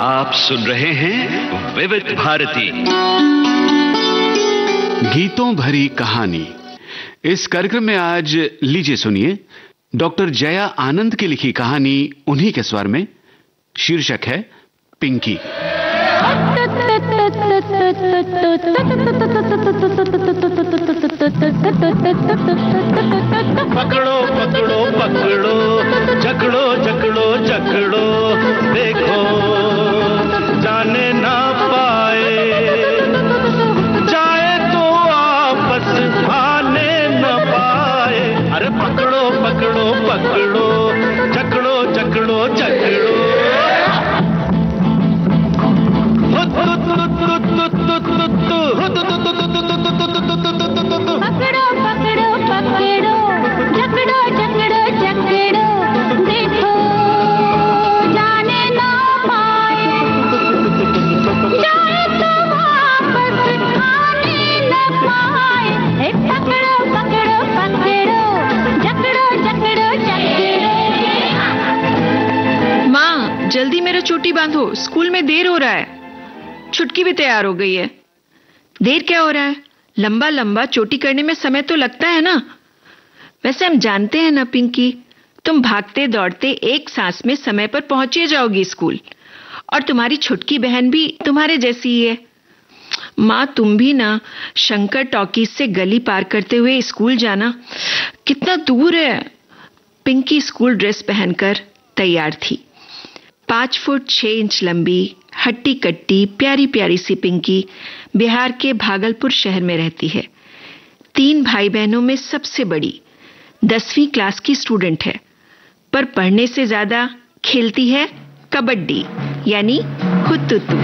आप सुन रहे हैं विविध भारती गीतों भरी कहानी। इस कार्यक्रम में आज लीजिए सुनिए डॉक्टर जया आनंद की लिखी कहानी उन्हीं के स्वर में। शीर्षक है पिंकी। पकड़ो पकड़ो पकड़ो, जकड़ो जकड़ो जकड़ो, देखो जाने ना पाए, जाए तो वापस आने न पाए। अरे पकड़ो पकड़ो पकड़ो, जकड़ो जकड़ो जकड़ो। पकड़ो पकड़ो पकड़ो, जकड़ो जकड़ो जकड़ो, देखो जाने ना पाए, जाए तो वापस आने न पाए। पकड़ो पकड़ो पकड़ो, जकड़ो जकड़ो जकड़ो। माँ, जल्दी मेरा चोटी बांधो, स्कूल में देर हो रहा है। छुटकी भी तैयार हो गई है। देर क्या हो रहा है? लंबा लंबा चोटी करने में समय तो लगता है ना। वैसे हम जानते हैं ना पिंकी, तुम भागते दौड़ते एक सांस में समय पर पहुंचे जाओगी स्कूल, और तुम्हारी छुटकी बहन भी तुम्हारे जैसी ही है। माँ, तुम भी ना शंकर टॉकीज से गली पार करते हुए स्कूल जाना कितना दूर है। पिंकी स्कूल ड्रेस पहनकर तैयार थी। 5 फुट 6 इंच लंबी, हट्टी कट्टी, प्यारी प्यारी सी पिंकी बिहार के भागलपुर शहर में रहती है। 3 भाई बहनों में सबसे बड़ी 10वीं क्लास की स्टूडेंट है, पर पढ़ने से ज्यादा खेलती है कबड्डी, यानी हुतुतु।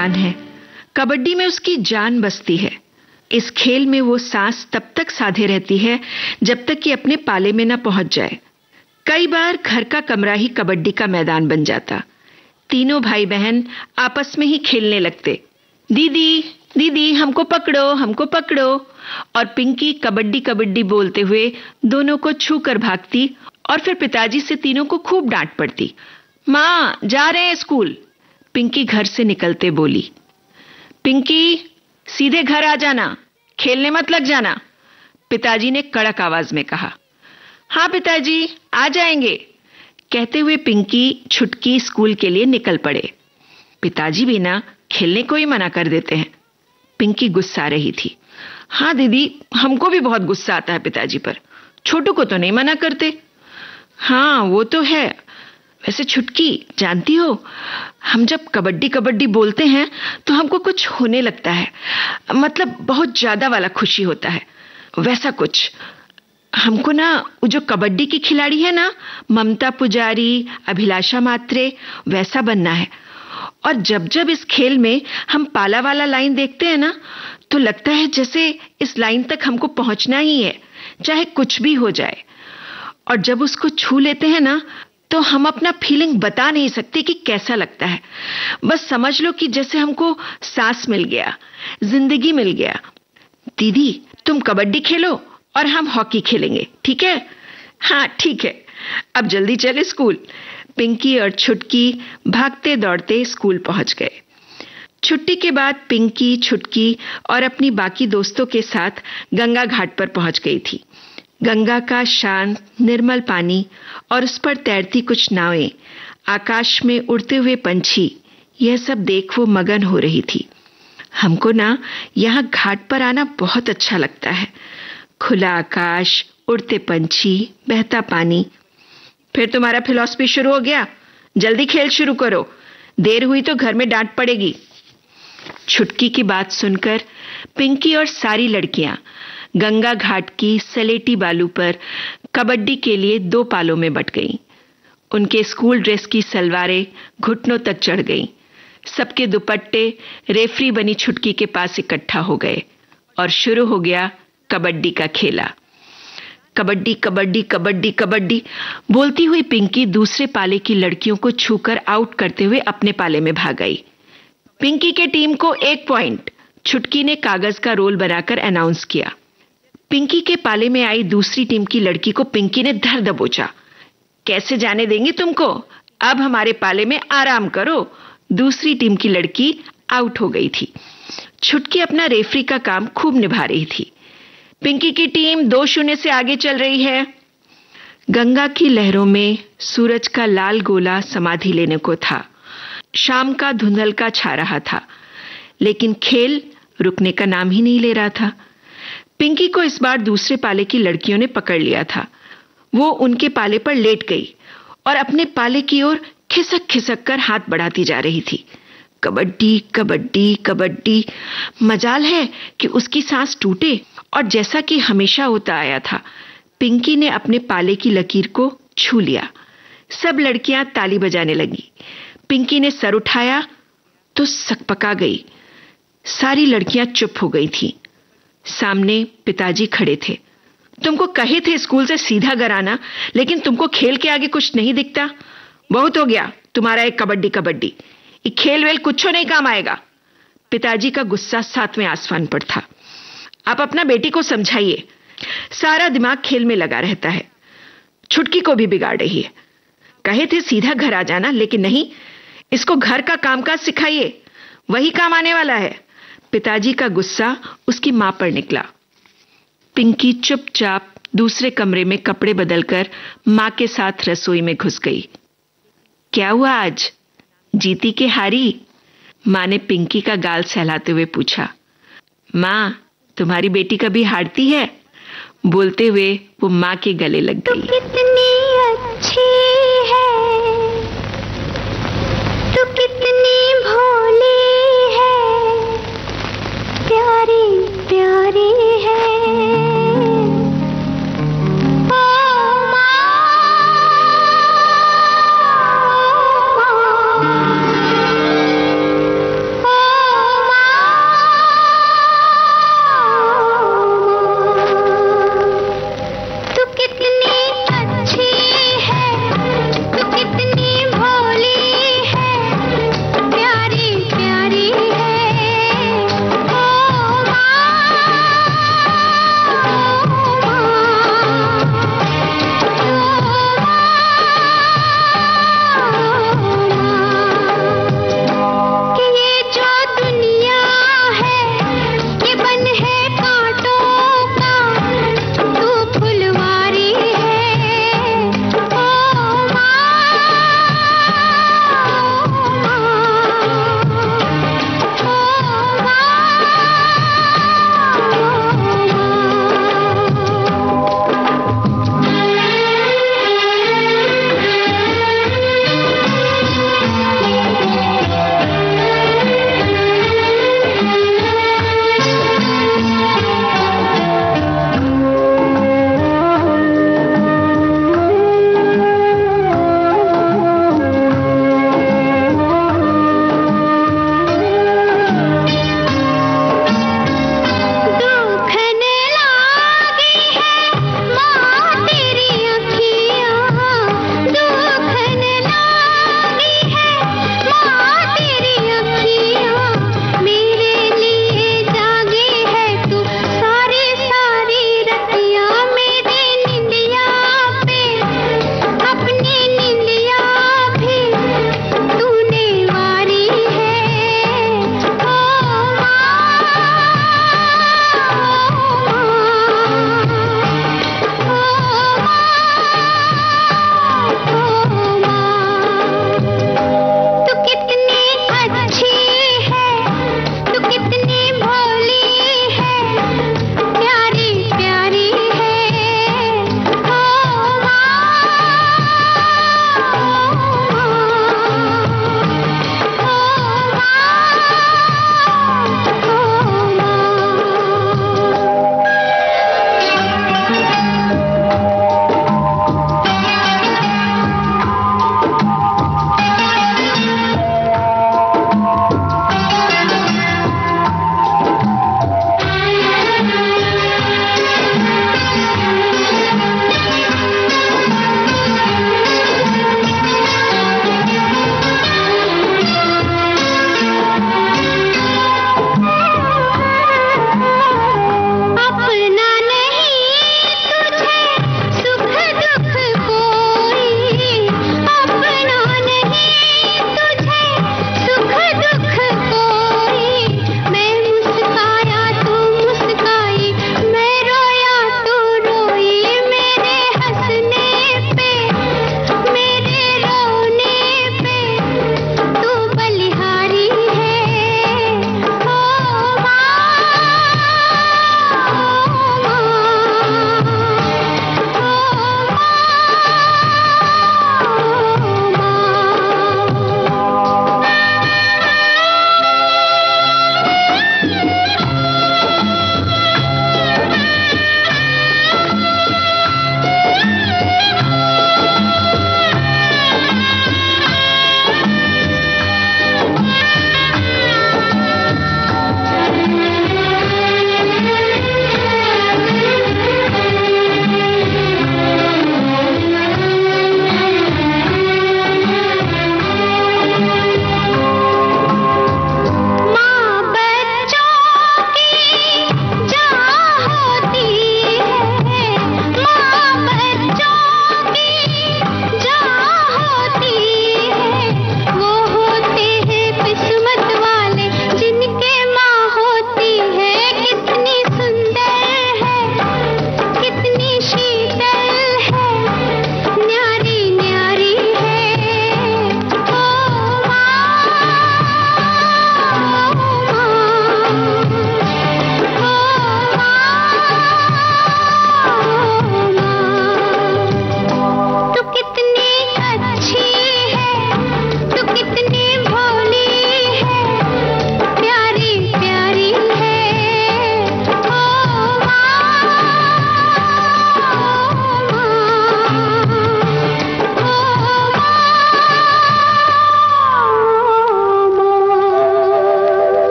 थकान है, कबड्डी में उसकी जान बसती है। इस खेल में वो सांस तब तक साधे रहती है जब तक कि अपने पाले में न पहुंच जाए। कई बार घर का कमरा ही कबड्डी का मैदान बन जाता। तीनों भाई बहन आपस में ही खेलने लगते। दीदी दीदी हमको पकड़ो, हमको पकड़ो। और पिंकी कबड्डी कबड्डी बोलते हुए दोनों को छू कर भागती और फिर पिताजी से तीनों को खूब डांट पड़ती। माँ, जा रहे हैं स्कूल, पिंकी घर से निकलते बोली। पिंकी, सीधे घर आ जाना, खेलने मत लग जाना, पिताजी ने कड़क आवाज में कहा। हाँ पिताजी, आ जाएंगे, कहते हुए पिंकी छुटकी स्कूल के लिए निकल पड़े। पिताजी भी ना खेलने को ही मना कर देते हैं। पिंकी गुस्सा रही थी। हाँ दीदी, हमको भी बहुत गुस्सा आता है पिताजी पर, छोटू को तो नहीं मना करते। हाँ वो तो है। वैसे छुटकी, जानती हो, हम जब कबड्डी कबड्डी बोलते हैं तो हमको कुछ होने लगता है, मतलब बहुत ज्यादा वाला खुशी होता है। वैसा कुछ हमको ना, वो जो कबड्डी की खिलाड़ी है ना, ममता पुजारी, अभिलाषा मात्रे, वैसा बनना है। और जब जब इस खेल में हम पाला वाला लाइन देखते हैं ना, तो लगता है जैसे इस लाइन तक हमको पहुंचना ही है, चाहे कुछ भी हो जाए। और जब उसको छू लेते हैं ना, तो हम अपना फीलिंग बता नहीं सकते कि कैसा लगता है। बस समझ लो कि जैसे हमको सांस मिल गया, जिंदगी मिल गया। दीदी, तुम कबड्डी खेलो और हम हॉकी खेलेंगे, ठीक है? हाँ ठीक है, अब जल्दी चले स्कूल। पिंकी और छुटकी भागते दौड़ते स्कूल पहुंच गए। छुट्टी के बाद पिंकी, छुटकी और अपनी बाकी दोस्तों के साथ गंगा घाट पर पहुंच गई थी। गंगा का शांत निर्मल पानी और उस पर तैरती कुछ नावें, आकाश में उड़ते हुए पंछी, यह सब देख वो मगन हो रही थी। हमको ना यहाँ घाट पर आना बहुत अच्छा लगता है। खुला आकाश, उड़ते पंछी, बहता पानी। फिर तुम्हारा फिलॉसफी शुरू हो गया? जल्दी खेल शुरू करो, देर हुई तो घर में डांट पड़ेगी। छुटकी की बात सुनकर पिंकी और सारी लड़कियां गंगा घाट की सलेटी बालू पर कबड्डी के लिए 2 पालों में बट गईं। उनके स्कूल ड्रेस की सलवारें घुटनों तक चढ़ गईं। सबके दुपट्टे रेफरी बनी छुटकी के पास इकट्ठा हो गए और शुरू हो गया कबड्डी का खेला। कबड्डी कबड्डी कबड्डी कबड्डी बोलती हुई पिंकी दूसरे पाले की लड़कियों को छूकर आउट करते हुए अपने पाले में भाग आई। पिंकी के टीम को 1 पॉइंट, छुटकी ने कागज का रोल बनाकर अनाउंस किया। पिंकी के पाले में आई दूसरी टीम की लड़की को पिंकी ने धर दबोचा। कैसे जाने देंगी तुमको, अब हमारे पाले में आराम करो। दूसरी टीम की लड़की आउट हो गई थी। छुटकी अपना रेफरी का काम खूब निभा रही थी। पिंकी की टीम 2-0 से आगे चल रही है। गंगा की लहरों में सूरज का लाल गोला समाधि लेने को था। शाम का धुंधलका छा रहा था, लेकिन खेल रुकने का नाम ही नहीं ले रहा था। पिंकी को इस बार दूसरे पाले की लड़कियों ने पकड़ लिया था। वो उनके पाले पर लेट गई और अपने पाले की ओर खिसक खिसक कर हाथ बढ़ाती जा रही थी। कबड्डी कबड्डी कबड्डी। मजाल है कि उसकी सांस टूटे, और जैसा कि हमेशा होता आया था, पिंकी ने अपने पाले की लकीर को छू लिया। सब लड़कियां ताली बजाने लगी। पिंकी ने सर उठाया तो सकपका गई। सारी लड़कियां चुप हो गई थीं। सामने पिताजी खड़े थे। तुमको कहे थे स्कूल से सीधा घर आना, लेकिन तुमको खेल के आगे कुछ नहीं दिखता। बहुत हो गया तुम्हारा एक कबड्डी कबड्डी, ये खेल वेल कुछ नहीं काम आएगा। पिताजी का गुस्सा 7वें आसमान पर था। आप अपना बेटी को समझाइए, सारा दिमाग खेल में लगा रहता है। छुटकी को भी बिगाड़ रही है। कहे थे सीधा घर आ जाना, लेकिन नहीं, इसको घर का कामकाज सिखाइए, वही काम आने वाला है। पिताजी का गुस्सा उसकी मां पर निकला। पिंकी चुपचाप दूसरे कमरे में कपड़े बदलकर मां के साथ रसोई में घुस गई। क्या हुआ आज, जीती के हारी? मां ने पिंकी का गाल सहलाते हुए पूछा। मां, तुम्हारी बेटी कभी हारती है? बोलते हुए वो मां के गले लग गई। तू कितनी अच्छी है, तू कितनी भोली है, प्यारी प्यारी है। ओ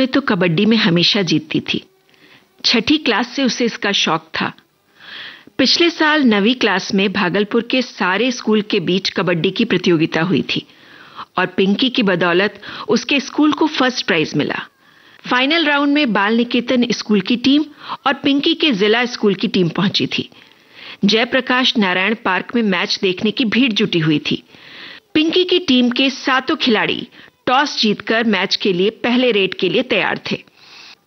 में तो कबड्डी में हमेशा जीतती थी। 6ठी क्लास से उसे इसका शौक था। पिछले साल 9वीं क्लास में भागलपुर के सारे स्कूल के बीच कबड्डी की प्रतियोगिता हुई थी और पिंकी की बदौलत उसके स्कूल को फर्स्ट प्राइज मिला। फाइनल राउंड में बाल निकेतन स्कूल की टीम और पिंकी के जिला स्कूल की टीम पहुंची थी। जयप्रकाश नारायण पार्क में मैच देखने की भीड़ जुटी हुई थी। पिंकी की टीम के 7 खिलाड़ी टॉस जीतकर मैच के लिए पहले रेड के लिए तैयार थे।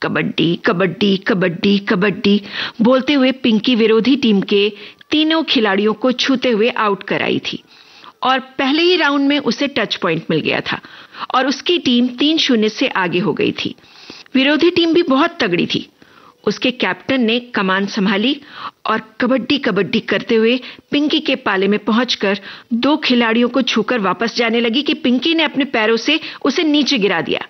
कबड्डी कबड्डी कबड्डी कबड्डी बोलते हुए पिंकी विरोधी टीम के 3 खिलाड़ियों को छूते हुए आउट कराई थी और पहले ही राउंड में उसे टच पॉइंट मिल गया था और उसकी टीम 3-0 से आगे हो गई थी। विरोधी टीम भी बहुत तगड़ी थी। उसके कैप्टन ने कमान संभाली और कबड्डी कबड्डी करते हुए पिंकी के पाले में पहुंचकर 2 खिलाड़ियों को छूकर वापस जाने लगी कि पिंकी ने अपने पैरों से उसे नीचे गिरा दिया।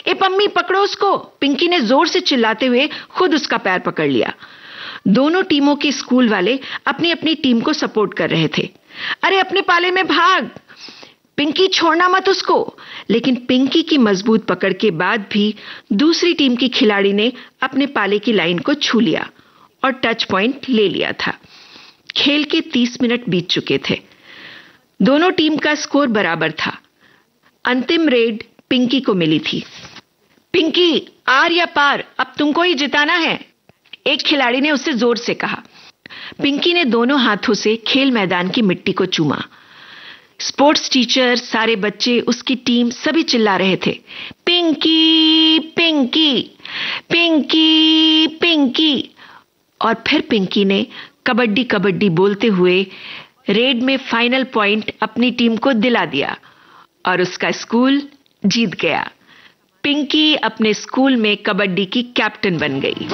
ए पम्मी पकड़ो उसको, पिंकी ने जोर से चिल्लाते हुए खुद उसका पैर पकड़ लिया। दोनों टीमों के स्कूल वाले अपनी अपनी टीम को सपोर्ट कर रहे थे। अरे अपने पाले में भाग, पिंकी छोड़ना मत उसको। लेकिन पिंकी की मजबूत पकड़ के बाद भी दूसरी टीम की खिलाड़ी ने अपने पाले की लाइन को छू लिया और टच पॉइंट ले लिया था। खेल के 30 मिनट बीत चुके थे। दोनों टीम का स्कोर बराबर था। अंतिम रेड पिंकी को मिली थी। पिंकी, आर या पार, अब तुमको ही जिताना है, एक खिलाड़ी ने उससे जोर से कहा। पिंकी ने दोनों हाथों से खेल मैदान की मिट्टी को चूमा। स्पोर्ट्स टीचर, सारे बच्चे, उसकी टीम सभी चिल्ला रहे थे, पिंकी पिंकी पिंकी पिंकी। और फिर पिंकी ने कबड्डी कबड्डी बोलते हुए रेड में फाइनल पॉइंट अपनी टीम को दिला दिया और उसका स्कूल जीत गया। पिंकी अपने स्कूल में कबड्डी की कैप्टन बन गई।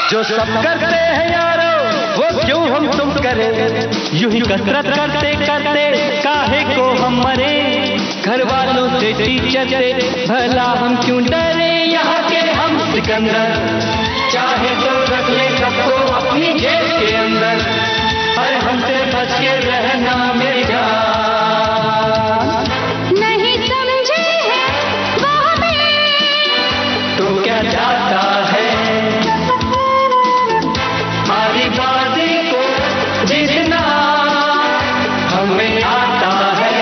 जो सब करते हैं यारो वो क्यों हम तुम करें, यूं ही कसरत करते करते काहे को हम मरे। घर वालों से टीचर से भला हम क्यों डरे, यहाँ के हम सिकंदर चाहे तो रख ले सबको अपनी जेब के अंदर। अरे हमसे बच के रहना मेरी जान, नहीं समझे है वो हमें, तो क्या जाता है बाजी को जीतना हमें आता है।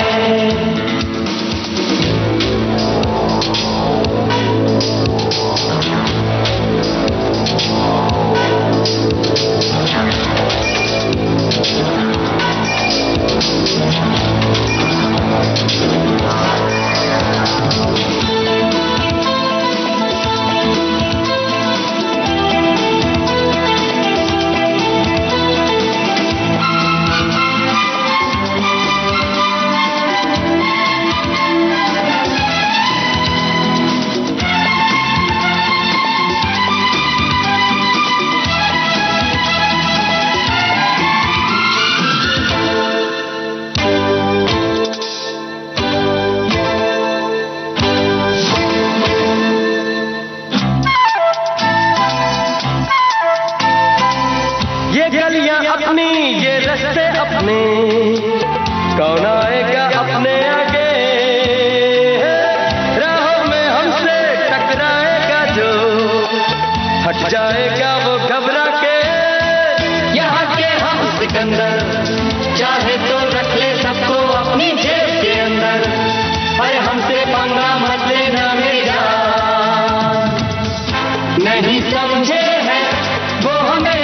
अपनी ये रस्ते अपने, कौन आएगा अपने आगे, राहों में हमसे टकराएगा जो, हट जाएगा वो घबरा के। यहाँ के हम सिकंदर चाहे तो रख ले सबको अपनी जेब के अंदर। अरे हमसे पंगा मत लेना मेरा, नहीं समझे है वो हमें,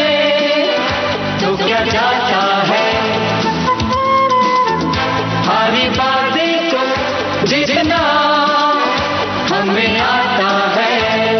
तो क्या जाता है हारी बाजी को जीतना हमें आता है।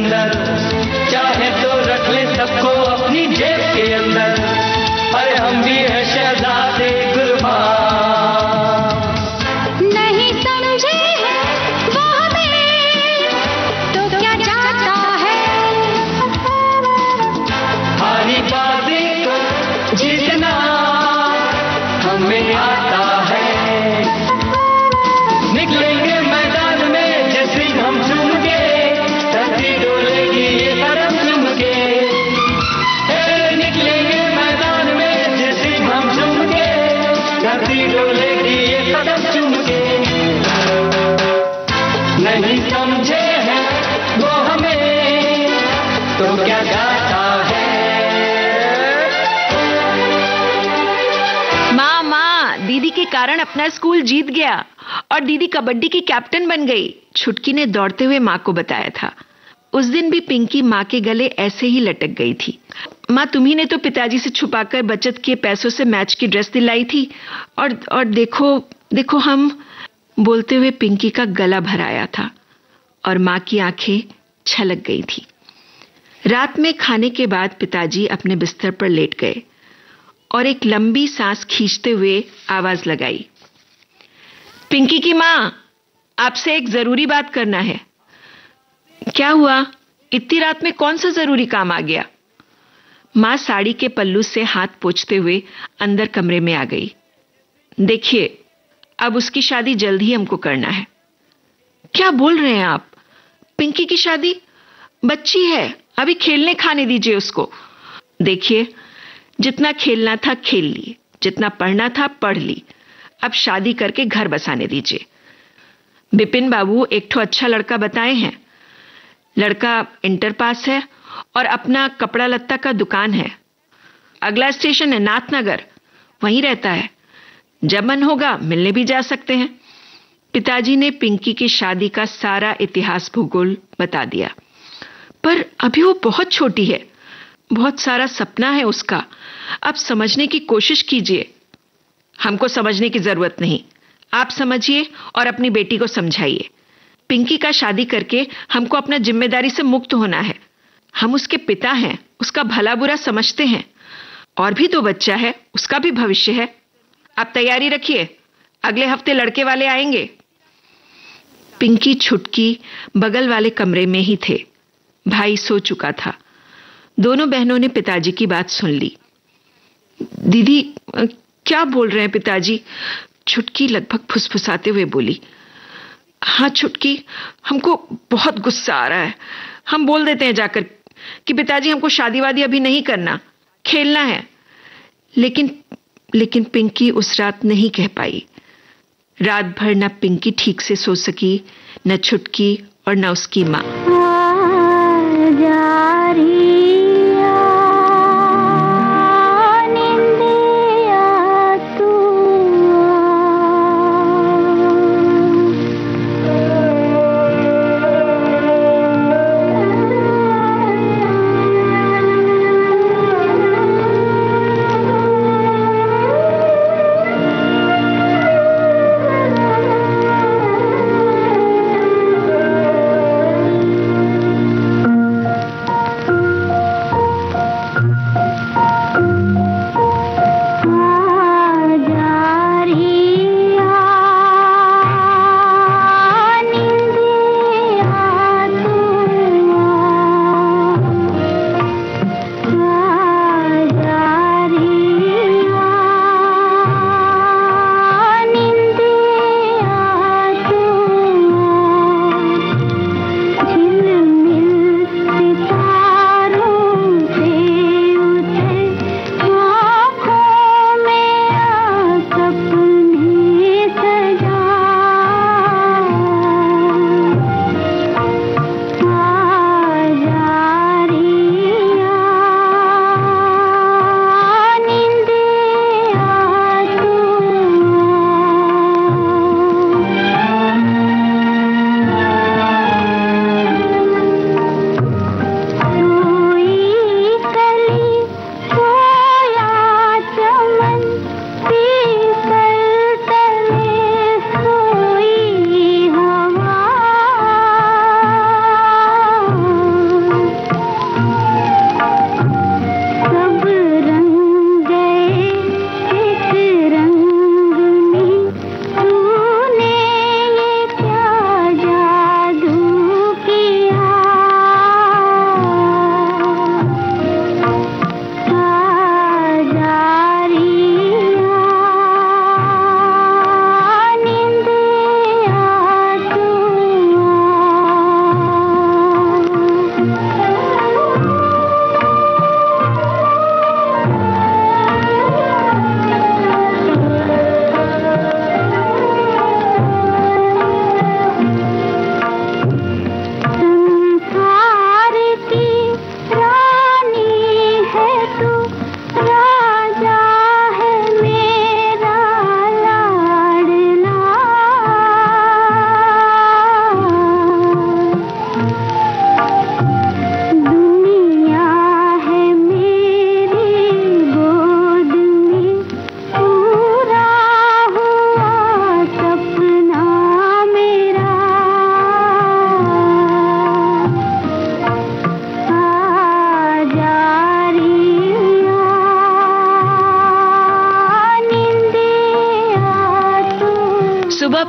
अंदर, चाहे तो रख ले सबको अपनी जेब के अंदर। अरे हम भी है शहजादे गुलबान। नहीं समझे वो हमें तो क्या चाहता है, हारी बाजी को जीतना हमें आता है। निकलेंगे मैदान में जैसे हम झूम के, धरती डोलेगी ये कदम चूम के। निकलेंगे मैदान में जैसे हम झूम के, धरती डोलेगी ये कदम चूम के। नहीं समझे हैं वो हमें तो क्या चाहता है। माँ, दीदी के कारण अपना स्कूल जीत गया और दीदी कबड्डी की कैप्टन बन गई, छुटकी ने दौड़ते हुए माँ को बताया था। उस दिन भी पिंकी माँ के गले ऐसे ही लटक गई थी। माँ, तुम्ही ने तो पिताजी से छुपाकर बचत किए पैसों से मैच की ड्रेस दिलाई थी और देखो हम, बोलते हुए पिंकी का गला भर आया था और माँ की आंखें छलक गई थी। रात में खाने के बाद पिताजी अपने बिस्तर पर लेट गए और एक लंबी सांस खींचते हुए आवाज लगाई, पिंकी की माँ, आपसे एक जरूरी बात करना है। क्या हुआ? इतनी रात में कौन सा जरूरी काम आ गया? माँ साड़ी के पल्लू से हाथ पोंछते हुए अंदर कमरे में आ गई। देखिए, अब उसकी शादी जल्द ही हमको करना है। क्या बोल रहे हैं आप? पिंकी की शादी? बच्ची है, अभी खेलने खाने दीजिए उसको। देखिए, जितना खेलना था खेल ली, जितना पढ़ना था पढ़ ली, अब शादी करके घर बसाने दीजिए। बिपिन बाबू एक ठो अच्छा लड़का बताए हैं। लड़का इंटर पास है और अपना कपड़ा लत्ता का दुकान है। अगला स्टेशन है नाथनगर, वहीं रहता है। जब मन होगा मिलने भी जा सकते हैं। पिताजी ने पिंकी की शादी का सारा इतिहास भूगोल बता दिया। पर अभी वो बहुत छोटी है, बहुत सारा सपना है उसका। आप समझने की कोशिश कीजिए। हमको समझने की जरूरत नहीं, आप समझिए और अपनी बेटी को समझाइए। पिंकी का शादी करके हमको अपना जिम्मेदारी से मुक्त होना है। हम उसके पिता हैं, उसका भला बुरा समझते हैं। और भी तो बच्चा है, उसका भी भविष्य है। आप तैयारी रखिए, अगले हफ्ते लड़के वाले आएंगे। पिंकी छुटकी बगल वाले कमरे में ही थे। भाई सो चुका था। दोनों बहनों ने पिताजी की बात सुन ली। दीदी, क्या बोल रहे हैं पिताजी? छुटकी लगभग फुसफुसाते हुए बोली। हाँ छुटकी, हमको बहुत गुस्सा आ रहा है। हम बोल देते हैं जाकर कि पिताजी हमको शादी वादी अभी नहीं करना, खेलना है। लेकिन पिंकी उस रात नहीं कह पाई। रात भर न पिंकी ठीक से सो सकी, न छुटकी और न उसकी माँ।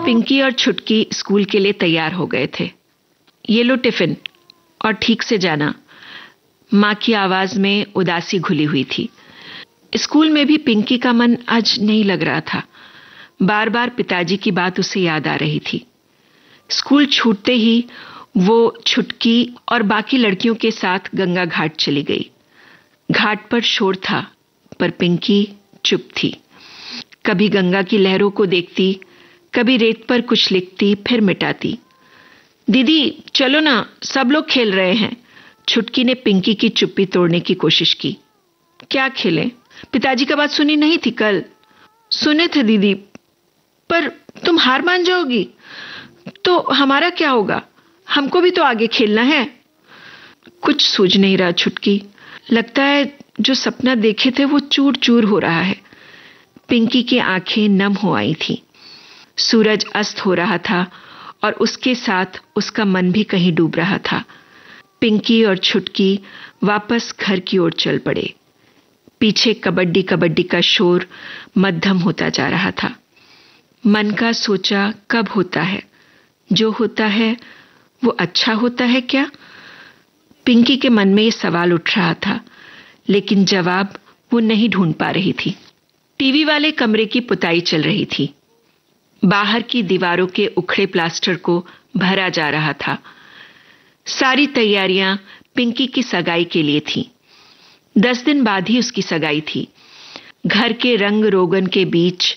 पिंकी और छुटकी स्कूल के लिए तैयार हो गए थे। ये लो टिफिन और ठीक से जाना। मां की आवाज में उदासी घुली हुई थी। स्कूल में भी पिंकी का मन आज नहीं लग रहा था। बार बार पिताजी की बात उसे याद आ रही थी। स्कूल छूटते ही वो छुटकी और बाकी लड़कियों के साथ गंगा घाट चली गई। घाट पर शोर था, पर पिंकी चुप थी। कभी गंगा की लहरों को देखती, कभी रेत पर कुछ लिखती, फिर मिटाती। दीदी चलो ना, सब लोग खेल रहे हैं। छुटकी ने पिंकी की चुप्पी तोड़ने की कोशिश की। क्या खेलें? पिताजी का बात सुनी नहीं थी कल? सुने थे दीदी, पर तुम हार मान जाओगी तो हमारा क्या होगा? हमको भी तो आगे खेलना है। कुछ सूझ नहीं रहा छुटकी। लगता है जो सपना देखे थे वो चूर चूर हो रहा है। पिंकी की आंखें नम हो आई थी। सूरज अस्त हो रहा था और उसके साथ उसका मन भी कहीं डूब रहा था। पिंकी और छुटकी वापस घर की ओर चल पड़े। पीछे कबड्डी कबड्डी का शोर मध्यम होता जा रहा था। मन का सोचा कब होता है? जो होता है वो अच्छा होता है क्या? पिंकी के मन में ये सवाल उठ रहा था, लेकिन जवाब वो नहीं ढूंढ पा रही थी। टीवी वाले कमरे की पुताई चल रही थी। बाहर की दीवारों के उखड़े प्लास्टर को भरा जा रहा था। सारी तैयारियां पिंकी की सगाई के लिए थी। 10 दिन बाद ही उसकी सगाई थी। घर के रंग रोगन के बीच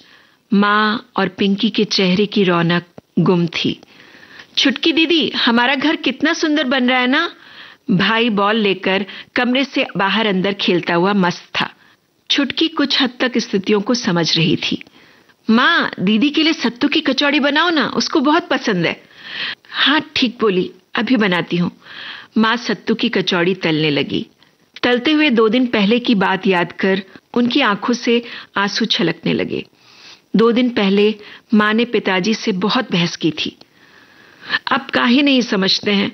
मां और पिंकी के चेहरे की रौनक गुम थी। छुटकी दीदी, हमारा घर कितना सुंदर बन रहा है ना? भाई बॉल लेकर कमरे से बाहर अंदर खेलता हुआ मस्त था। छुटकी कुछ हद तक स्थितियों को समझ रही थी। मां, दीदी के लिए सत्तू की कचौड़ी बनाओ ना, उसको बहुत पसंद है। हाँ ठीक बोली, अभी बनाती हूं। मां सत्तू की कचौड़ी तलने लगी। तलते हुए 2 दिन पहले की बात याद कर उनकी आंखों से आंसू छलकने लगे। 2 दिन पहले मां ने पिताजी से बहुत बहस की थी। अब काहे नहीं समझते हैं?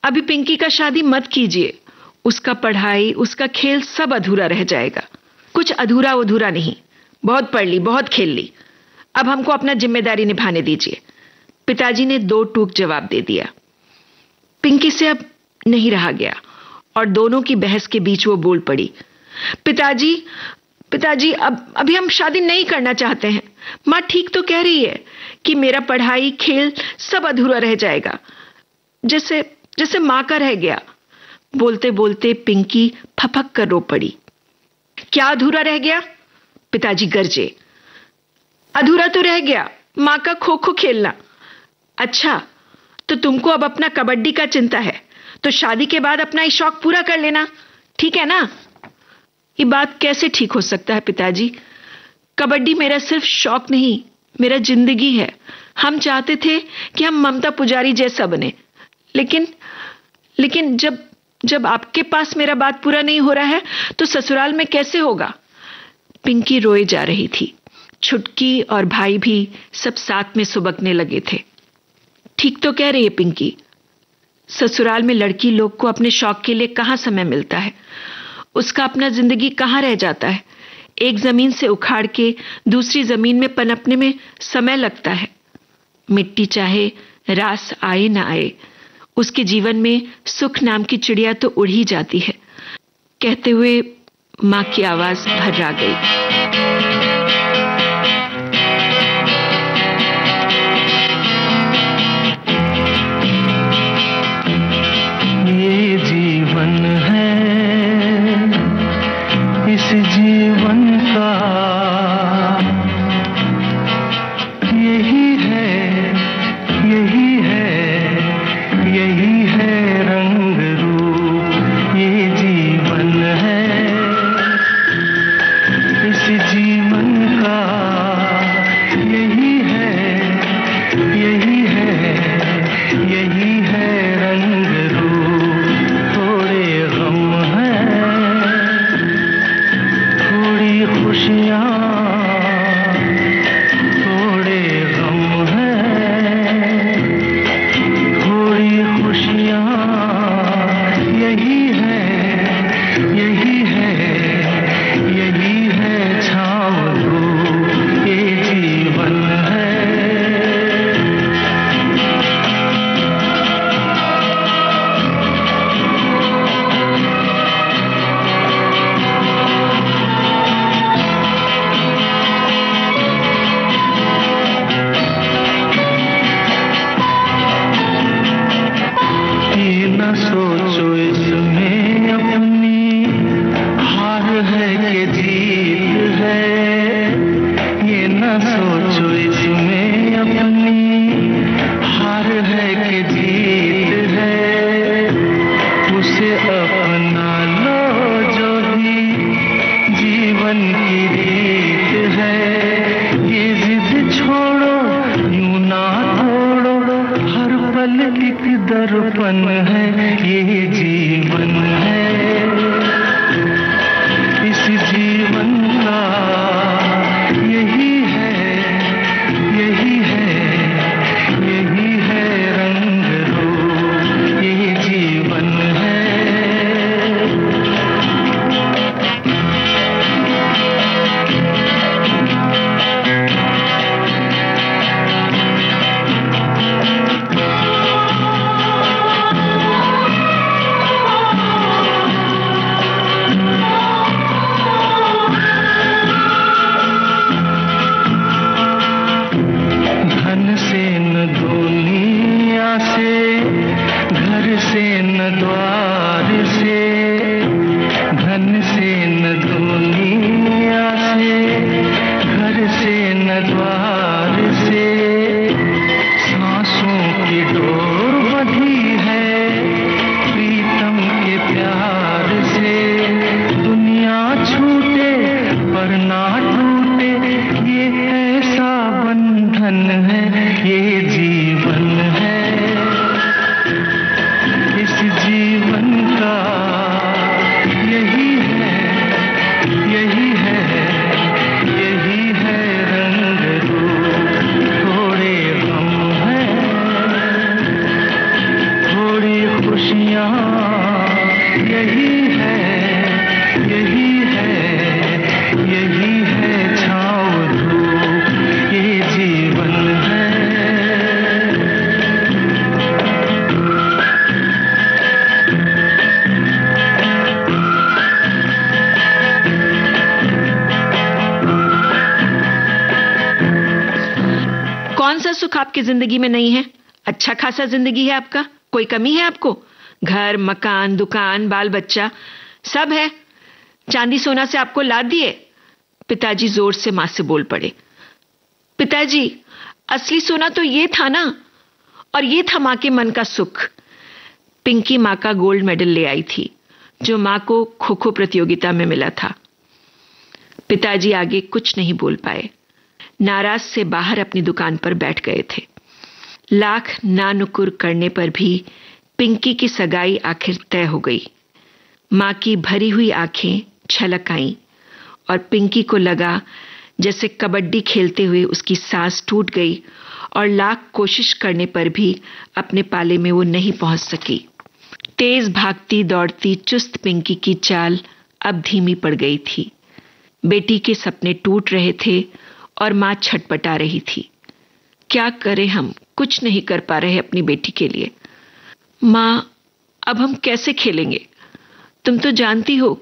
अभी पिंकी का शादी मत कीजिए। उसका पढ़ाई, उसका खेल सब अधूरा रह जाएगा। कुछ अधूरा अधूरा नहीं। बहुत पढ़ ली, बहुत खेल ली। अब हमको अपना जिम्मेदारी निभाने दीजिए। पिताजी ने 2 टूक जवाब दे दिया। पिंकी से अब नहीं रहा गया और दोनों की बहस के बीच वो बोल पड़ी। पिताजी, अभी हम शादी नहीं करना चाहते हैं। मां ठीक तो कह रही है कि मेरा पढ़ाई, खेल सब अधूरा रह जाएगा, जैसे मां का रह गया। बोलते बोलते पिंकी फपक कर रो पड़ी। क्या अधूरा रह गया? पिताजी गरजे। अधूरा तो रह गया मां का खो खो खेलना। अच्छा, तो तुमको अब अपना कबड्डी का चिंता है, तो शादी के बाद अपना ये शौक पूरा कर लेना, ठीक है ना? ये बात कैसे ठीक हो सकता है पिताजी? कबड्डी मेरा सिर्फ शौक नहीं, मेरा जिंदगी है। हम चाहते थे कि हम ममता पुजारी जैसा बने, लेकिन जब आपके पास मेरा बात पूरा नहीं हो रहा है तो ससुराल में कैसे होगा? पिंकी रोए जा रही थी। छुटकी और भाई भी सब साथ में सुबकने लगे थे। ठीक तो कह रही है पिंकी। ससुराल में लड़की लोग को अपने शौक के लिए कहां समय मिलता है? उसका अपना जिंदगी कहां रह जाता है? एक जमीन से उखाड़ के दूसरी जमीन में पनपने में समय लगता है। मिट्टी चाहे रास आए ना आए, उसके जीवन में सुख नाम की चिड़िया तो उड़ ही जाती है। कहते हुए मां की आवाज भर्रा गई। ये जीवन है, इस जीवन का यही है रंग रूप। ये जीवन है, इस जीवन दर्पण है, ये जीवन है, इस जीवन का यही है, यही है, यही है रंग रूप, ये जीवन है। धन से न दुनिया से, घर से न द्वार से, धन से न दुनिया से, घर से न द्वार से, सांसों की डोर बंधी है प्रीतम के प्यार से। दुनिया छूटे पर ना टूटे, ये ऐसा बंधन है, ये जीवन है, इस जीवन का यही है, यही है, यही है रंग रूप। थोड़े गम हैं, थोड़ी खुशियाँ, यही है, यही है, यही है छाँव धूप, ये जीवन है। कौन सा सुख आपकी जिंदगी में नहीं है? अच्छा खासा जिंदगी है आपका, कोई कमी है आपको? घर, मकान, दुकान, बाल बच्चा सब है। चांदी सोना से आपको लाद दिए? पिताजी जोर से मां से बोल पड़े। पिताजी, असली सोना तो ये था ना, और ये था मां के मन का सुख। पिंकी मां का गोल्ड मेडल ले आई थी, जो मां को खो खो प्रतियोगिता में मिला था। पिताजी आगे कुछ नहीं बोल पाए, नाराज से बाहर अपनी दुकान पर बैठ गए थे। लाख नानुकुर करने पर भी पिंकी की सगाई आखिर तय हो गई। मां की भरी हुई आंखें छलक आईं और पिंकी को लगा जैसे कबड्डी खेलते हुए उसकी सांस टूट गई और लाख कोशिश करने पर भी अपने पाले में वो नहीं पहुंच सकी। तेज भागती दौड़ती चुस्त पिंकी की चाल अब धीमी पड़ गई थी। बेटी के सपने टूट रहे थे और मां छटपटा रही थी। क्या करें हम, कुछ नहीं कर पा रहे अपनी बेटी के लिए। मां, अब हम कैसे खेलेंगे? तुम तो जानती हो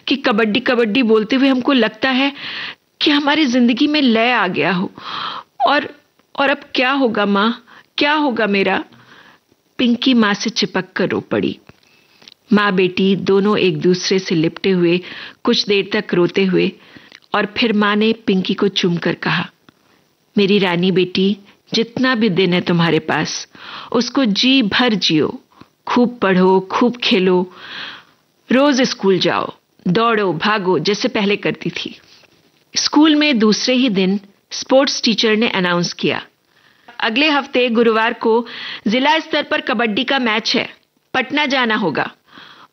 कि कबड्डी कबड्डी बोलते हुए हमको लगता है कि हमारी जिंदगी में लय आ गया हो। और अब क्या होगा मां, क्या होगा मेरा? पिंकी मां से चिपक कर रो पड़ी। मां बेटी दोनों एक दूसरे से लिपटे हुए कुछ देर तक रोते हुए, और फिर मां ने पिंकी को चूमकर कहा, मेरी रानी बेटी, जितना भी दिन है तुम्हारे पास, उसको जी भर जियो। खूब पढ़ो, खूब खेलो, रोज स्कूल जाओ, दौड़ो भागो जैसे पहले करती थी। स्कूल में दूसरे ही दिन स्पोर्ट्स टीचर ने अनाउंस किया, अगले हफ्ते गुरुवार को जिला स्तर पर कबड्डी का मैच है, पटना जाना होगा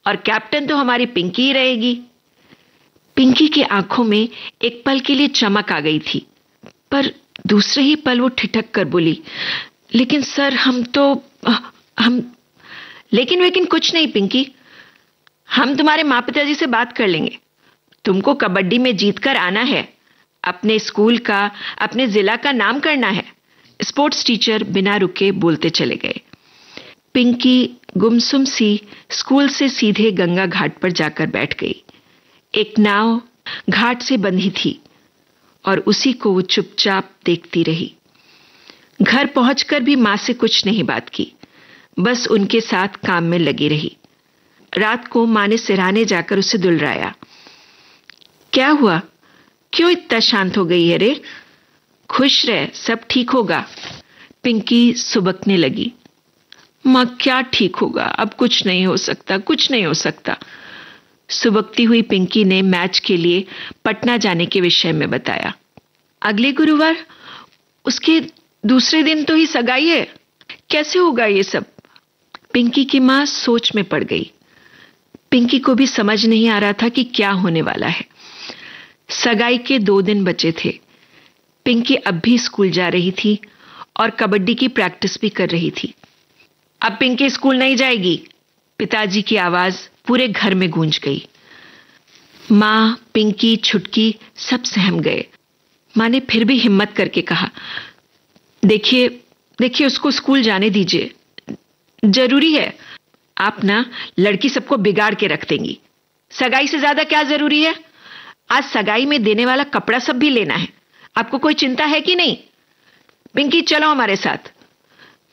और कैप्टन तो हमारी पिंकी ही रहेगी। पिंकी की आंखों में एक पल के लिए चमक आ गई थी, पर दूसरे ही पल वो ठिठक कर बोली, लेकिन सर हम लेकिन कुछ नहीं पिंकी, हम तुम्हारे माँ पिताजी से बात कर लेंगे। तुमको कबड्डी में जीतकर आना है, अपने स्कूल का, अपने जिला का नाम करना है। स्पोर्ट्स टीचर बिना रुके बोलते चले गए। पिंकी गुमसुम सी स्कूल से सीधे गंगा घाट पर जाकर बैठ गई। एक नाव घाट से बंधी थी और उसी को वो चुपचाप देखती रही। घर पहुंचकर भी मां से कुछ नहीं बात की, बस उनके साथ काम में लगी रही। रात को मां ने सिरहाने जाकर उसे दुलराया। क्या हुआ, क्यों इतना शांत हो गई है रे? खुश रह, सब ठीक होगा। पिंकी सुबकने लगी। मां, क्या ठीक होगा, अब कुछ नहीं हो सकता, कुछ नहीं हो सकता। सुबकती हुई पिंकी ने मैच के लिए पटना जाने के विषय में बताया। अगले गुरुवार? उसके दूसरे दिन तो ही सगाई है, कैसे होगा ये सब? पिंकी की मां सोच में पड़ गई। पिंकी को भी समझ नहीं आ रहा था कि क्या होने वाला है। सगाई के 2 दिन बचे थे। पिंकी अब भी स्कूल जा रही थी और कबड्डी की प्रैक्टिस भी कर रही थी। अब पिंकी स्कूल नहीं जाएगी, पिताजी की आवाज पूरे घर में गूंज गई। मां, पिंकी, छुटकी सब सहम गए। मां ने फिर भी हिम्मत करके कहा, देखिए उसको स्कूल जाने दीजिए, जरूरी है। आप ना लड़की सबको बिगाड़ के रख देंगी। सगाई से ज्यादा क्या जरूरी है? आज सगाई में देने वाला कपड़ा सब भी लेना है। आपको कोई चिंता है कि नहीं? पिंकी चलो हमारे साथ।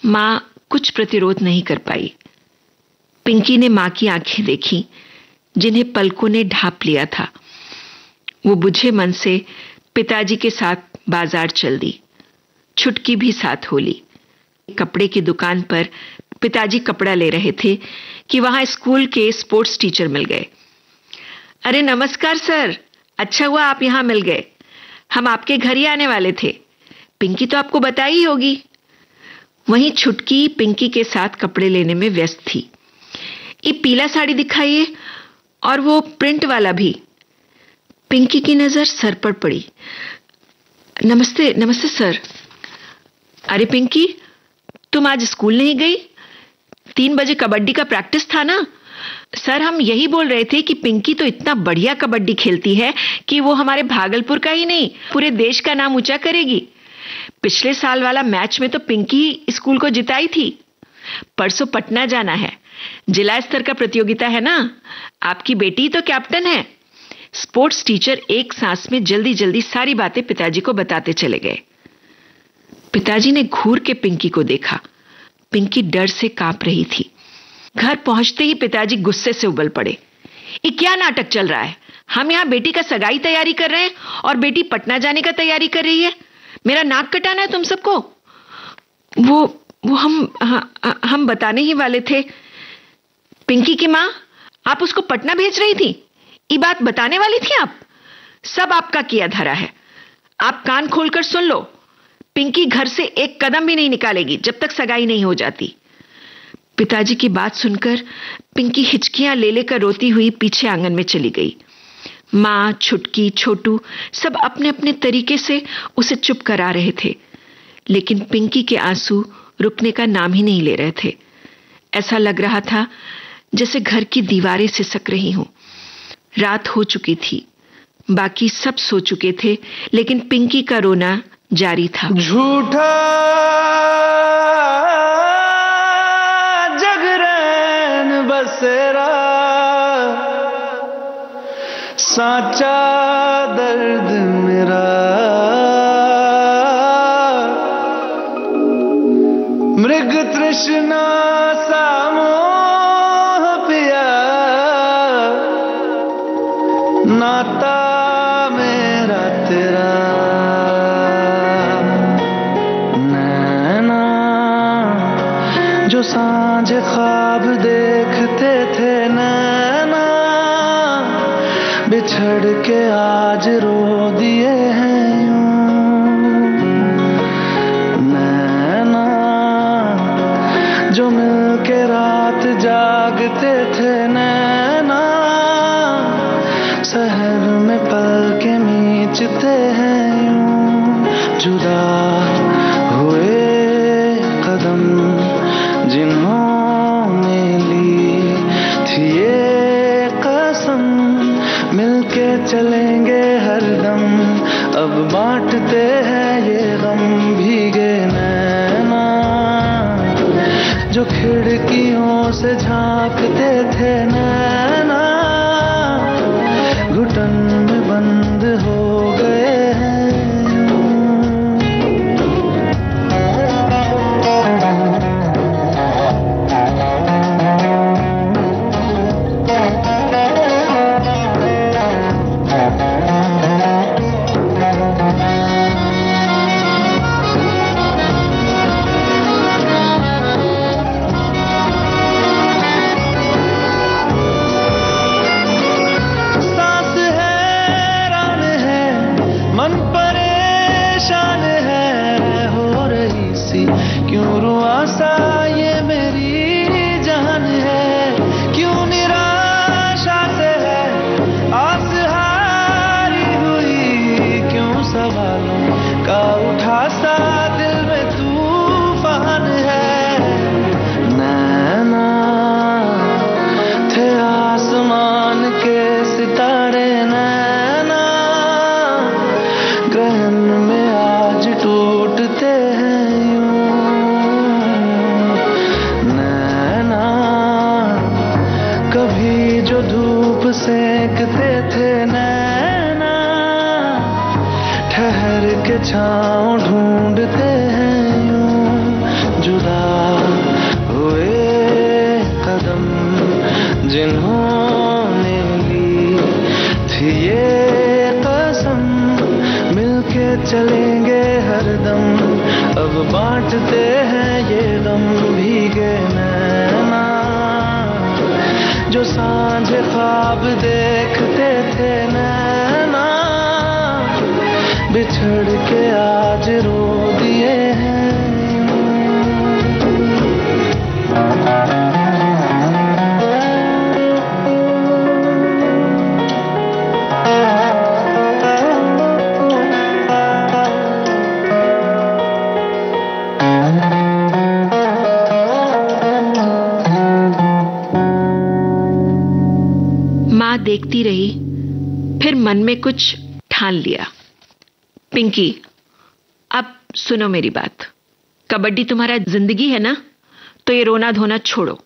मां कुछ प्रतिरोध नहीं कर पाई। पिंकी ने मां की आंखें देखी जिन्हें पलकों ने ढांप लिया था। वो बुझे मन से पिताजी के साथ बाजार चल दी। छुटकी भी साथ हो ली। कपड़े की दुकान पर पिताजी कपड़ा ले रहे थे कि वहां स्कूल के स्पोर्ट्स टीचर मिल गए। अरे नमस्कार सर, अच्छा हुआ आप यहां मिल गए। हम आपके घर ही आने वाले थे। पिंकी तो आपको बताई होगी। वहीं छुटकी पिंकी के साथ कपड़े लेने में व्यस्त थी। ये पीला साड़ी दिखाइए और वो प्रिंट वाला भी। पिंकी की नजर सर पर पड़ी। नमस्ते सर। अरे पिंकी, तुम आज स्कूल नहीं गई? 3 बजे कबड्डी का प्रैक्टिस था ना? सर हम यही बोल रहे थे कि पिंकी तो इतना बढ़िया कबड्डी खेलती है कि वो हमारे भागलपुर का ही नहीं पूरे देश का नाम ऊंचा करेगी। पिछले साल वाला मैच में तो पिंकी स्कूल को जिताई थी। परसों पटना जाना है, जिला स्तर का प्रतियोगिता है ना। आपकी बेटी तो कैप्टन है। स्पोर्ट्स टीचर एक सांस में जल्दी जल्दी सारी बातें पिताजी को बताते चले गए। पिताजी ने घूर के पिंकी को देखा। पिंकी डर से कांप रही थी। घर पहुंचते ही पिताजी गुस्से से उबल पड़े। ये क्या नाटक चल रहा है? हम यहां बेटी का सगाई तैयारी कर रहे हैं और बेटी पटना जाने का तैयारी कर रही है। मेरा नाक कटाना है तुम सबको? वो हम बताने ही वाले थे। पिंकी की मां, आप उसको पटना भेज रही थी? ये बात बताने वाली थी आप? सब आपका किया धरा है। आप कान खोलकर सुन लो। पिंकी घर से एक कदम भी नहीं निकालेगी जब तक सगाई नहीं हो जाती। पिताजी की बात सुनकर पिंकी हिचकियां ले लेकर रोती हुई पीछे आंगन में चली गई। मां, छुटकी, छोटू सब अपने अपने तरीके से उसे चुप करा रहे थे, लेकिन पिंकी के आंसू रुकने का नाम ही नहीं ले रहे थे। ऐसा लग रहा था जैसे घर की दीवारें सिसक रही हों। रात हो चुकी थी, बाकी सब सो चुके थे, लेकिन पिंकी का रोना जारी था। झूठा जगरैन बसेरा, साचा दर्द मेरा, मृग तृष्णा सा मोह पिया, नाता मेरा तेरा, नैना जो सांझ ख्वाब देखते थे, नैना बिछड़ के आज रो दिए हैं यूं, नैना जो मिलके रात जागते थे, नैना शहर में पल के मीचते हैं यूं, जुदा हुए कदम जिन्होंने ली थी ये कसम, मिलके चलेंगे हरदम, अब बांटते हैं ये गम, भीगे नैना जो खिड़कियों से झांकते थे, नैना घुटन में बंद हो गए हैं। जो धूप सेकते थे नैना, ठहर के छाँव ढूंढते हैं यूं जुदा हुए कदम, जिन्होंने ली थी ये कसम, मिलके चलेंगे हरदम, अब बांटते हैं ये गम। भीगे नैना जो सांझ ख्वाब देखते थे नैना, बिछड़ के आज रो दिए हैं। माँ देखती रही, फिर मन में कुछ ठान लिया। पिंकी, अब सुनो मेरी बात। कबड्डी तुम्हारा जिंदगी है ना, तो ये रोना धोना छोड़ो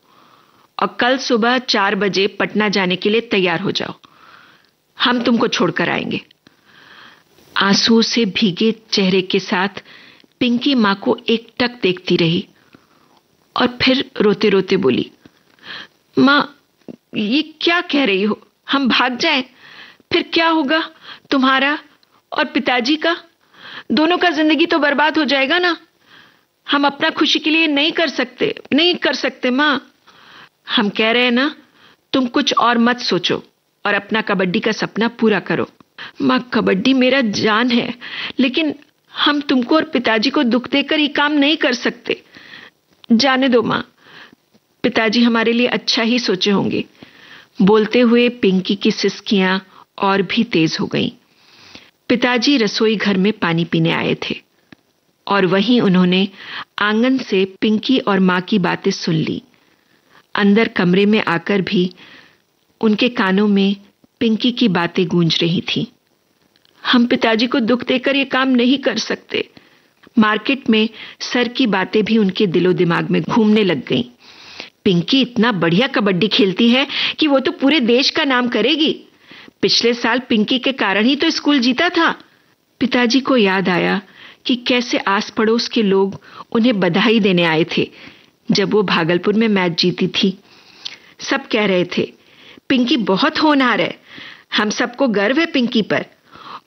और कल सुबह 4 बजे पटना जाने के लिए तैयार हो जाओ। हम तुमको छोड़कर आएंगे। आंसुओं से भीगे चेहरे के साथ पिंकी माँ को एकटक देखती रही और फिर रोते रोते बोली, माँ ये क्या कह रही हो? हम भाग जाएं, फिर क्या होगा तुम्हारा और पिताजी का? दोनों का जिंदगी तो बर्बाद हो जाएगा ना। हम अपना खुशी के लिए नहीं कर सकते माँ। हम कह रहे हैं ना, तुम कुछ और मत सोचो और अपना कबड्डी का सपना पूरा करो। माँ, कबड्डी मेरा जान है, लेकिन हम तुमको और पिताजी को दुख देकर ये काम नहीं कर सकते। जाने दो माँ, पिताजी हमारे लिए अच्छा ही सोचे होंगे। बोलते हुए पिंकी की सिसकियां और भी तेज हो गईं। पिताजी रसोई घर में पानी पीने आए थे और वहीं उन्होंने आंगन से पिंकी और माँ की बातें सुन ली। अंदर कमरे में आकर भी उनके कानों में पिंकी की बातें गूंज रही थीं। हम पिताजी को दुख देकर ये काम नहीं कर सकते। मार्केट में सर की बातें भी उनके दिलो दिमाग में घूमने लग गईं। पिंकी इतना बढ़िया कबड्डी खेलती है कि वो तो पूरे देश का नाम करेगी। पिछले साल पिंकी के कारण ही तो स्कूल जीता था। पिताजी को याद आया कि कैसे आस पड़ोस के लोग उन्हें बधाई देने आए थे जब वो भागलपुर में मैच जीती थी। सब कह रहे थे, पिंकी बहुत होनहार है, हम सबको गर्व है पिंकी पर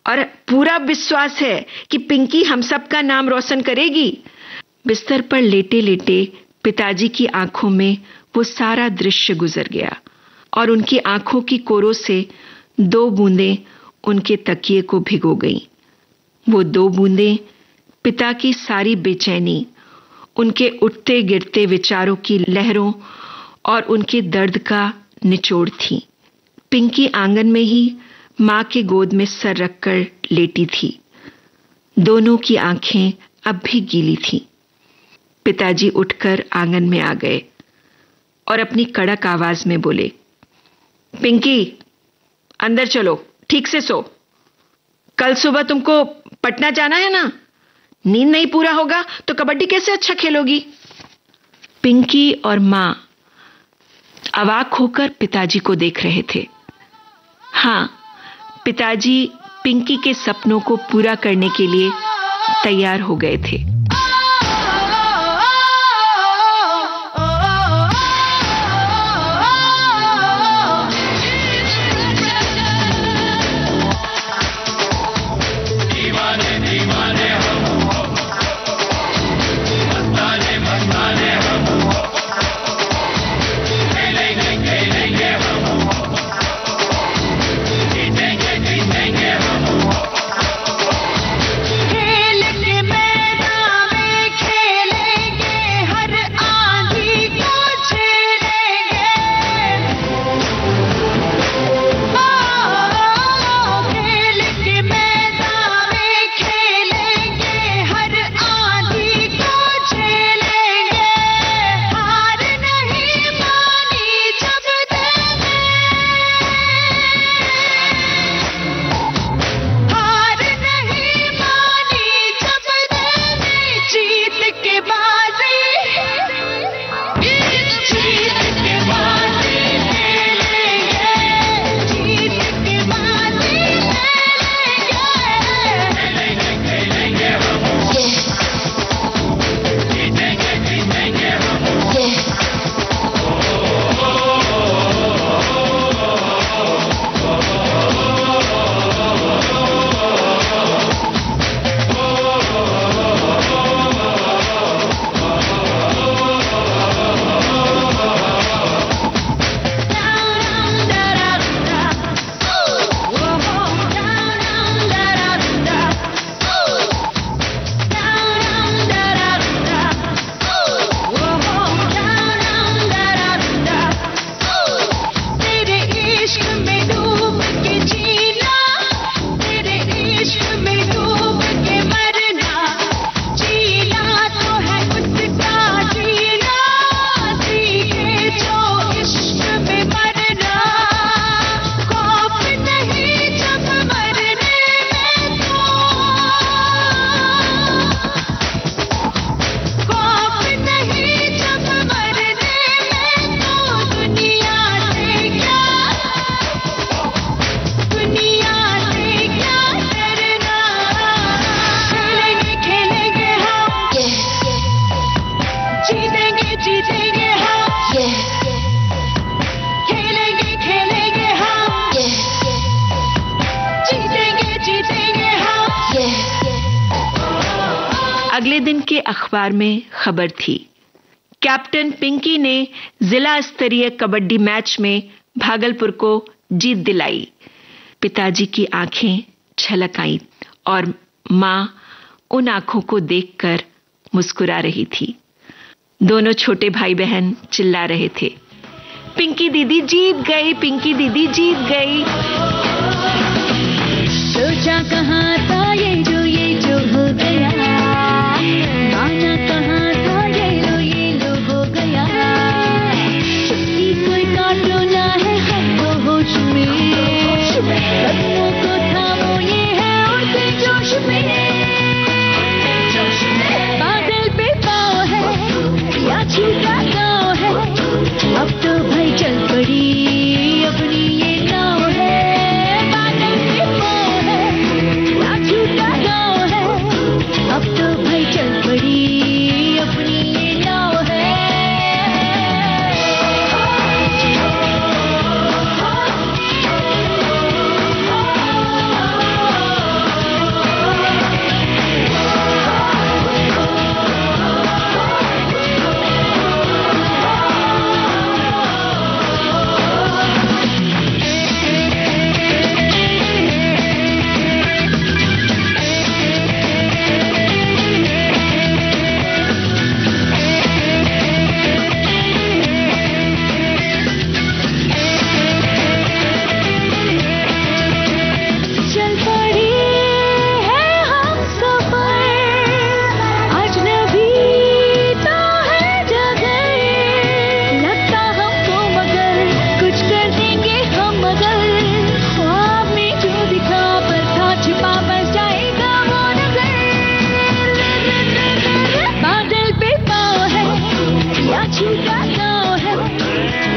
और पूरा विश्वास है कि पिंकी हम सबका नाम रोशन करेगी। बिस्तर पर लेटे लेटे पिताजी की आंखों में वो सारा दृश्य गुजर गया और उनकी आंखों की कोरों से 2 बूंदें उनके तकिए को भिगो गईं। वो 2 बूंदें पिता की सारी बेचैनी, उनके उठते गिरते विचारों की लहरों और उनके दर्द का निचोड़ थी। पिंकी आंगन में ही माँ के गोद में सर रखकर लेटी थी। दोनों की आंखें अब भी गीली थीं। पिताजी उठकर आंगन में आ गए और अपनी कड़क आवाज में बोले, पिंकी अंदर चलो, ठीक से सो। कल सुबह तुमको पटना जाना है ना। नींद नहीं पूरा होगा तो कबड्डी कैसे अच्छा खेलोगी। पिंकी और मां अवाक होकर पिताजी को देख रहे थे। हां, पिताजी पिंकी के सपनों को पूरा करने के लिए तैयार हो गए थे। खेल के मैदान जीतेंगे जीतेंगे हम, खेलेंगे खेलेंगे हम, जीतेंगे जीतेंगे हम। अगले दिन के अखबार में खबर थी, कैप्टन पिंकी ने जिला स्तरीय कबड्डी मैच में भागलपुर को जीत दिलाई। पिताजी की आंखें छलक आईं और मां उन आंखों को देखकर मुस्कुरा रही थी। दोनों छोटे भाई बहन चिल्ला रहे थे, पिंकी दीदी जीत गई, पिंकी दीदी जीत गई। सोचा कहाँ था ये जो हो गया, माना कहाँ था ये लो हो गया। छुट्टी कोई काटो ना है हमको होश में, कदमों को थामो ये है उड़ते जोश में। बादल पे पाँव है या छूटा गाँव है, अब तो भाई चल पड़ी अपनी ये नाव है। बादल पे पाँव है या छूटा गाँव है, अब तो भाई चल पड़ी अपनी ये नाव है। चल पड़ी है हम सफर, अजनबी तो है जगह। लगता हमको मगर कुछ कर देंगे हम, मगर ख्वाब में जो दिखा पर था छिपा बस जाएगा वो नजर। बादल पे पाँव है या छूटा गाँव है,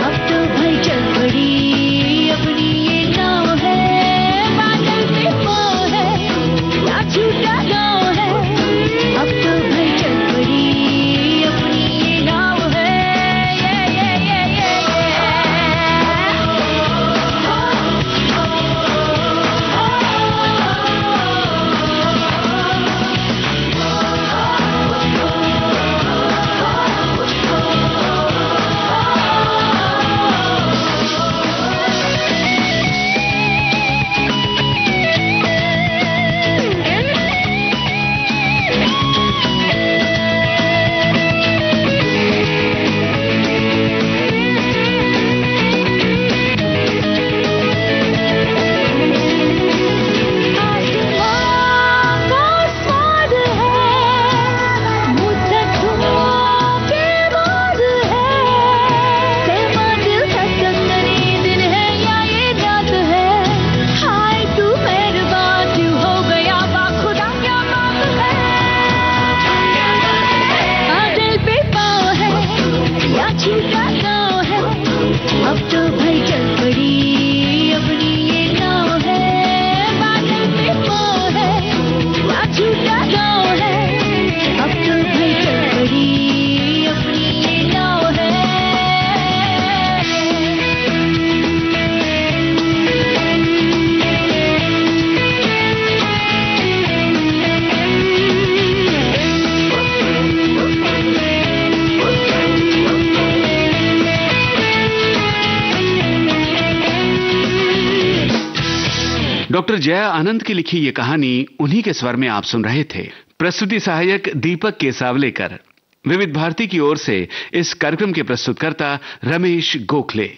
अब तो भाई चल पड़ी अपनी ये नाव है। बादल पे पाँव है या छूटा गाँव है, अब तो भाई चल पड़ी अपनी ये नाव है। छूटा गाँव है, अब तो भाई चल पड़ी अपनी ये नाव है। बादल पे पाँव है या छूटा गाँव है, अब तो भाई चल पड़ी अपनी ये नाव है। डॉक्टर जया आनंद की लिखी ये कहानी उन्हीं के स्वर में आप सुन रहे थे। प्रस्तुति सहायक दीपक केसावलेकर। विविध भारती की ओर से इस कार्यक्रम के प्रस्तुतकर्ता रमेश गोखले।